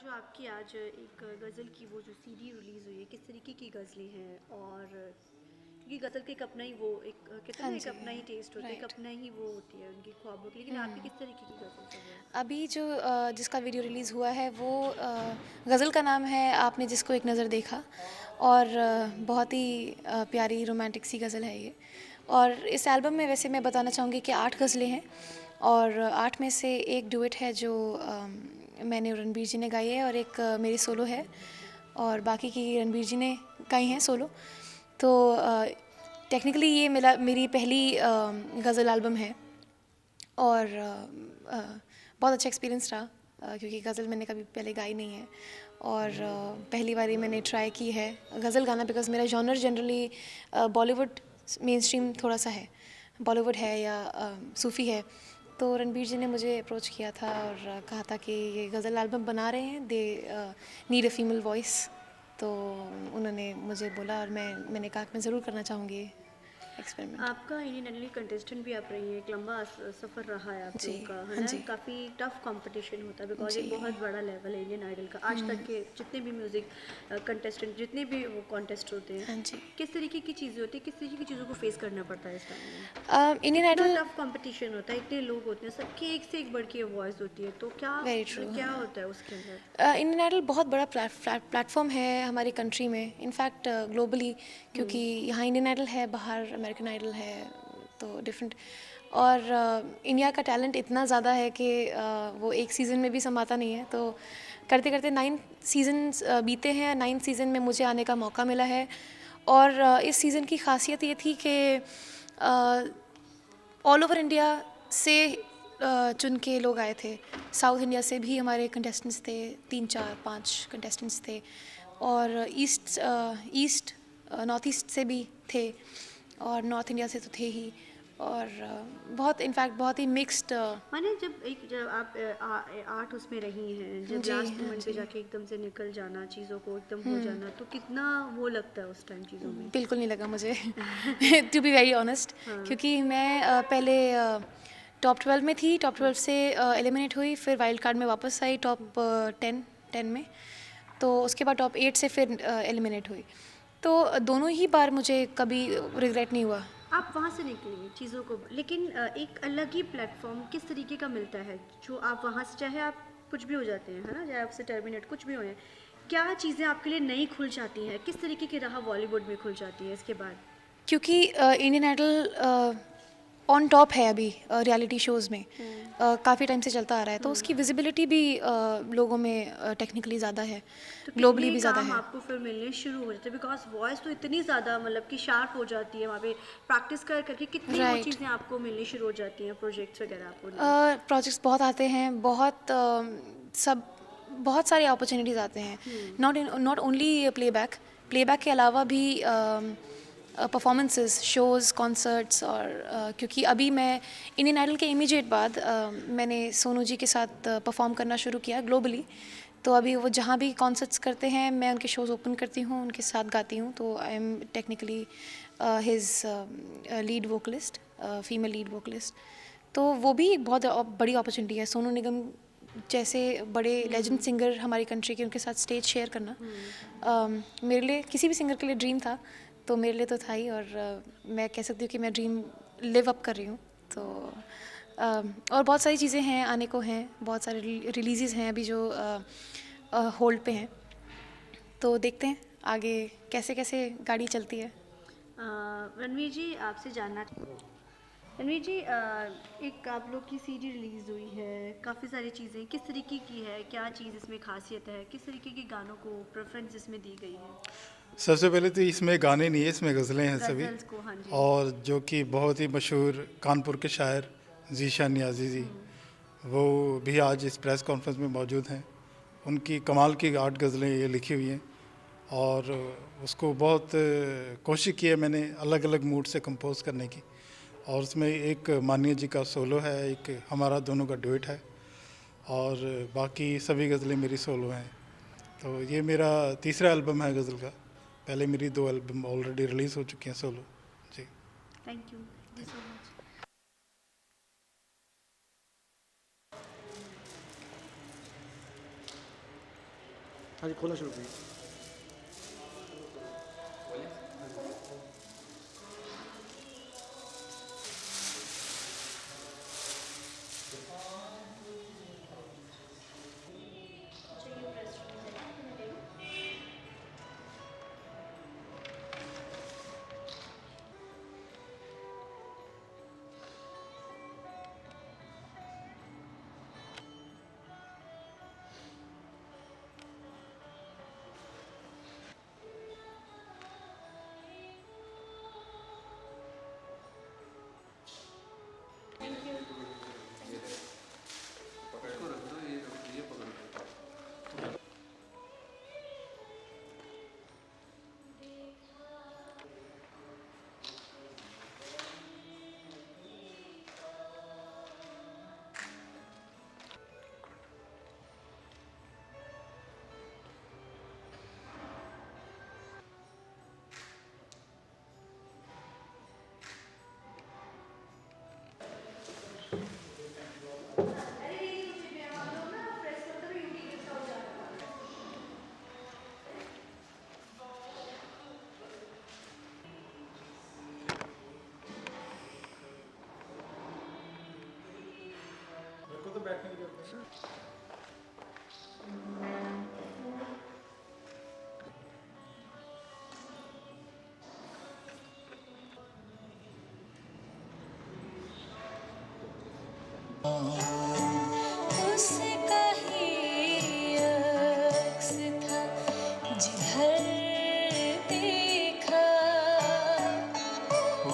जो आपकी आज एक गज़ल की वो जो सीडी रिलीज़ हुई है, किस तरीके की गज़लें हैं? और क्योंकि गज़ल का एक अपना ही वो एक कहते हैं हाँ ना, एक जी, अपना ही टेस्ट होता है, एक राइट। अपना ही वो होती है उनकी ख्वाबों की। लेकिन आपकी किस तरीके की गज़ल सब है? अभी जो जिसका वीडियो रिलीज़ हुआ है वो गज़ल का नाम है आपने जिसको एक नज़र देखा। और बहुत ही प्यारी रोमांटिक सी गज़ल है ये। और इस एल्बम में वैसे मैं बताना चाहूँगी कि 8 गज़लें हैं और 8 में से एक डुएट है जो मैंने और रणबीर जी ने गाई है और एक मेरी सोलो है और बाकी की रणबीर जी ने गाई हैं सोलो। तो टेक्निकली ये मेरी पहली गज़ल एल्बम है और बहुत अच्छा एक्सपीरियंस रहा क्योंकि गज़ल मैंने कभी पहले गाई नहीं है और पहली बार ही मैंने ट्राई की है गज़ल गाना बिकॉज़ मेरा genre generally Bollywood main stream थोड़ा सा है, बॉलीवुड है या सूफ़ी है। तो रणबीर जी ने मुझे अप्रोच किया था और कहा था कि ये गज़ल एल्बम बना रहे हैं, they need a female voice. तो उन्होंने मुझे बोला और मैंने कहा कि मैं ज़रूर करना चाहूँगी एक्सपेरिमेंट। आपका इंडियन आइडल कंटेस्टेंट भी आप रही हैं, एक लंबा सफ़र रहा है आप जी, लोगों का, है हाँ ना? जी, काफ़ी टफ कंपटीशन होता है बिकॉज जी, एक बहुत बड़ा लेवल है इंडियन आइडल का। आज तक के जितने भी म्यूज़िक कंटेस्टेंट, जितने भी वो कॉन्टेस्ट होते हैं, हाँ जी। किस तरीके की चीज़ें होती है, किस तरीके की चीज़ों को फेस करना पड़ता है इस टाइम में? इंडियन इतना आइडल टफ कंपटीशन होता है, इतने लोग होते हैं, सबकी एक से एक बढ़ के वॉइस होती है, तो क्या वेरी ट्रू। मतलब क्या होता है उसके अंदर? इंडियन आइडल बहुत बड़ा प्लेटफॉर्म है हमारी कंट्री में, इनफैक्ट ग्लोबली, क्योंकि यहाँ इंडियन आइडल है, बाहर अमेरिकन आइडल है, तो डिफरेंट। और इंडिया का टैलेंट इतना ज़्यादा है कि वो एक सीज़न में भी समाता नहीं है। तो करते करते 9 सीजन्स बीते हैं, 9 सीज़न में मुझे आने का मौका मिला है। और इस सीज़न की खासियत ये थी कि ऑल ओवर इंडिया से चुन के लोग आए थे। साउथ इंडिया से भी हमारे कंटेस्टेंट्स थे, 3 4 5 कंटेस्टेंट्स थे। और ईस्ट नॉर्थ ईस्ट से भी थे और नॉर्थ इंडिया से तो थे ही। और बहुत इनफैक्ट बहुत ही मिक्स्ड। माने जब आप 8 उसमें रही हैं, जब जी लास्ट हाँ मोमेंट पे जी। जाके एकदम से निकल जाना, चीज़ों को एकदम हो जाना, तो कितना वो लगता है उस टाइम चीज़ों में? बिल्कुल नहीं लगा मुझे टू बी वेरी ऑनेस्ट। हाँ। क्योंकि मैं पहले टॉप 12 में थी, टॉप 12 से एलिमिनेट हुई, फिर वाइल्ड कार्ड में वापस आई टॉप 10 में। तो उसके बाद टॉप 8 से फिर एलिमिनेट हुई। तो दोनों ही बार मुझे कभी रिग्रेट नहीं हुआ। आप वहाँ से निकली चीज़ों को, लेकिन एक अलग ही प्लेटफॉर्म किस तरीके का मिलता है जो आप वहाँ से, चाहे आप कुछ भी हो जाते हैं, है ना, चाहे आपसे टर्मिनेट कुछ भी हो जाए, क्या चीज़ें आपके लिए नई खुल जाती हैं, किस तरीके की राह बॉलीवुड में खुल जाती है इसके बाद? क्योंकि इंडियन आइडल ऑन टॉप है अभी रियलिटी शोज़ में, काफ़ी टाइम से चलता आ रहा है, तो उसकी विजिबिलिटी भी लोगों में टेक्निकली ज़्यादा है, तो ग्लोबली कितने भी ज़्यादा काम है। आपको फिर मिलने शुरू हो जाते हैं, बिकॉज वॉइस तो इतनी ज़्यादा मतलब कि शार्प हो जाती है वहाँ पे, प्रैक्टिस कर करके कितनी वो राइट। चीज़ें आपको मिलनी शुरू हो जाती हैं, प्रोजेक्ट्स वगैरह आपको लिए? प्रोजेक्ट्स बहुत आते हैं, सब बहुत सारे अपॉर्चुनिटीज़ आते हैं। नॉट ओनली प्लेबैक, प्लेबैक के अलावा भी परफॉर्मेंसेस, शोज़, कॉन्सर्ट्स। और क्योंकि अभी मैं इंडियन आइडल के इमीडिएट बाद मैंने सोनू जी के साथ परफॉर्म करना शुरू किया ग्लोबली। तो अभी वो जहाँ भी कॉन्सर्ट्स करते हैं मैं उनके शोज़ ओपन करती हूँ, उनके साथ गाती हूँ। तो I am technically his lead vocalist, female lead vocalist. तो वो भी एक बहुत बड़ी अपॉर्चुनिटी है। सोनू निगम जैसे बड़े लेजेंड सिंगर हमारी कंट्री के, उनके साथ स्टेज शेयर करना मेरे लिए, किसी भी सिंगर के लिए ड्रीम था, तो मेरे लिए तो था ही। और मैं कह सकती हूँ कि मैं ड्रीम लिव अप कर रही हूँ। तो और बहुत सारी चीज़ें हैं, आने को हैं, बहुत सारे रिलीज़ हैं अभी जो होल्ड पे हैं। तो देखते हैं आगे कैसे कैसे गाड़ी चलती है। रणवीर जी आपसे जानना, रणवीर जी एक आप लोग की सीडी रिलीज़ हुई है, काफ़ी सारी चीज़ें, किस तरीके की है, क्या चीज़ इसमें खासियत है, किस तरीके के गानों को प्रेफरेंस इसमें दी गई है? सबसे पहले तो इसमें गाने नहीं है, इसमें गज़लें हैं सभी। गज़ल्स को, हाँ जी। और जो कि बहुत ही मशहूर कानपुर के शायर ज़ीशान नियाज़ी जी, वो भी आज इस प्रेस कॉन्फ्रेंस में मौजूद हैं। उनकी कमाल की 8 गज़लें ये लिखी हुई हैं और उसको बहुत कोशिश की है मैंने अलग अलग मूड से कंपोज करने की। और उसमें एक मानिया जी का सोलो है, एक हमारा दोनों का डुएट है और बाकी सभी गज़लें मेरी सोलो हैं। तो ये मेरा तीसरा एल्बम है गज़ल का। पहले मेरी 2 एल्बम ऑलरेडी रिलीज़ हो चुकी हैं सोलो। जी। Thank you so much. हाँ जी, खोलना शुरू कीजिए। उसका ही अक्स था जिधर देखा,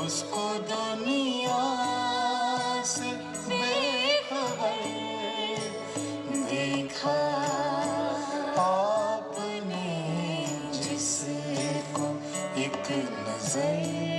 उसको दुनिया से बेखबर देखा। आपने जिसको एक नजर